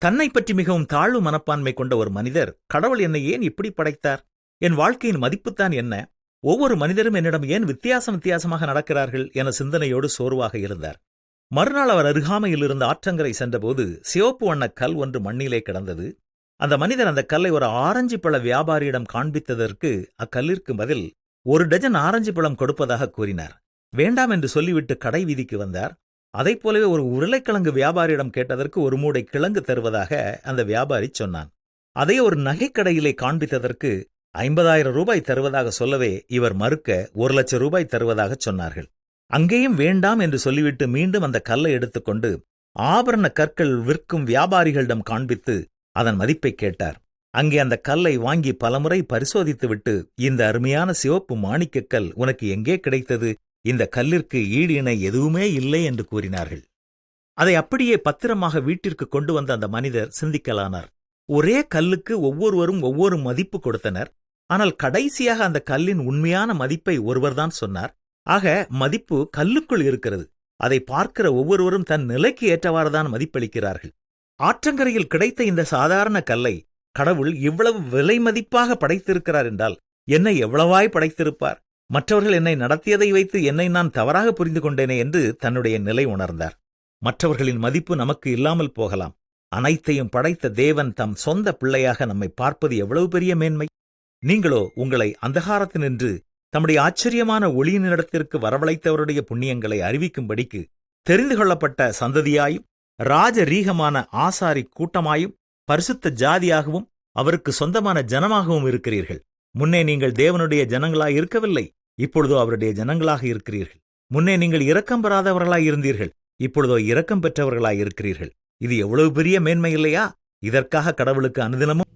தன்னை பற்றி மிகவும் தாழ்வு மனப்பான்மை கொண்ட ஒரு மனிதர், கடவுள் என்னை ஏன் இப்படி படைத்தார்? என் வாழ்க்கையின் மதிப்புத்தான் என்ன? ஒவ்வொரு மனிதரும் என்னிடம் ஏன் வித்தியாசமாக நடக்கிறார்கள் என சிந்தனையோடு சோர்வாக இருந்தார். மறுநாள் அவர் அருகாமையில் இருந்த ஆற்றங்கரை சென்றபோது சிவப்பு வண்ணக் கல் ஒன்று மண்ணிலே கிடந்தது. அந்த மனிதர் அந்த கல்லை ஒரு ஆரஞ்சு பழ வியாபாரியிடம் காண்பித்ததற்கு அக்கல்லிற்கு பதில் 1 டஜன் ஆரஞ்சு பழம் கொடுப்பதாக கூறினார். வேண்டாம் என்று சொல்லிவிட்டு கடை வீதிக்கு வந்தார். அதைப் போலவே ஒரு உருளைக்கிழங்கு வியாபாரியிடம் கேட்டதற்கு 1 மூடை கிழங்கு தருவதாக அந்த வியாபாரி சொன்னான். அதை ஒரு நகைக்கடையிலே காண்பித்ததற்கு 50,000 ரூபாய் தருவதாக சொல்லவே இவர் மறுக்க 1 லட்சம் ரூபாய் தருவதாகச் சொன்னார்கள். அங்கேயும் வேண்டாம் என்று சொல்லிவிட்டு மீண்டும் அந்த கல்லை எடுத்துக்கொண்டு ஆபரண கற்கள் விற்கும் வியாபாரிகளிடம் காண்பித்து அதன் மதிப்பை கேட்டார். அங்கே அந்த கல்லை வாங்கி பலமுறை பரிசோதித்துவிட்டு, இந்த அருமையான சிவப்பு மாணிக்கக்கல் உனக்கு எங்கே கிடைத்தது? இந்த கல்லிற்கு ஈடு இணை எதுவுமே இல்லை என்று கூறினார்கள். அதை அப்படியே பத்திரமாக வீட்டிற்கு கொண்டு வந்த அந்த மனிதர் சிந்திக்கலானார். ஒரே கல்லுக்கு ஒவ்வொருவரும் ஒவ்வொரு மதிப்பு கொடுத்தனர். ஆனால் கடைசியாக அந்த கல்லின் உண்மையான மதிப்பை ஒருவர்தான் சொன்னார். ஆக மதிப்பு கல்லுக்குள் இருக்கிறது. அதை பார்க்கிற ஒவ்வொருவரும் தன் நிலைக்கு ஏற்றவாறுதான் மதிப்பளிக்கிறார்கள். ஆற்றங்கரையில் கிடைத்த இந்த சாதாரண கல்லை கடவுள் இவ்வளவு விலை மதிப்பாக படைத்திருக்கிறார் என்றால் என்னை எவ்வளவாய் படைத்திருப்பார்? மற்றவர்கள் என்னை நடத்தியதை வைத்து என்னை நான் தவறாக புரிந்து கொண்டேனே என்று தன்னுடைய நிலை உணர்ந்தார். மற்றவர்களின் மதிப்பு நமக்கு இல்லாமல் போகலாம். அனைத்தையும் படைத்த தேவன் தம் சொந்த பிள்ளையாக நம்மை பார்ப்பது எவ்வளவு பெரிய மேன்மை! நீங்களோ உங்களை அந்தகாரத்தினின்று தம்முடைய ஆச்சரியமான ஒளியினிடத்திற்கு வரவழைத்தவருடைய புண்ணியங்களை அறிவிக்கும்படிக்கு தெரிந்து கொள்ளப்பட்ட சந்ததியாயும் ராஜரீகமான ஆசாரி கூட்டமாயும் பரிசுத்த ஜாதியாகவும் அவருக்கு சொந்தமான ஜனமாகவும் இருக்கிறீர்கள். முன்னே நீங்கள் தேவனுடைய ஜனங்களாய் இருக்கவில்லை, இப்பொழுதோ அவருடைய ஜனங்களாக இருக்கிறீர்கள். முன்னே நீங்கள் இரக்கம் பெறாதவர்களாய் இருந்தீர்கள், இப்பொழுதோ இரக்கம் பெற்றவர்களாய் இருக்கிறீர்கள். இது எவ்வளவு பெரிய மேன்மை இல்லையா? இதற்காக கடவுளுக்கு அனுதினமும்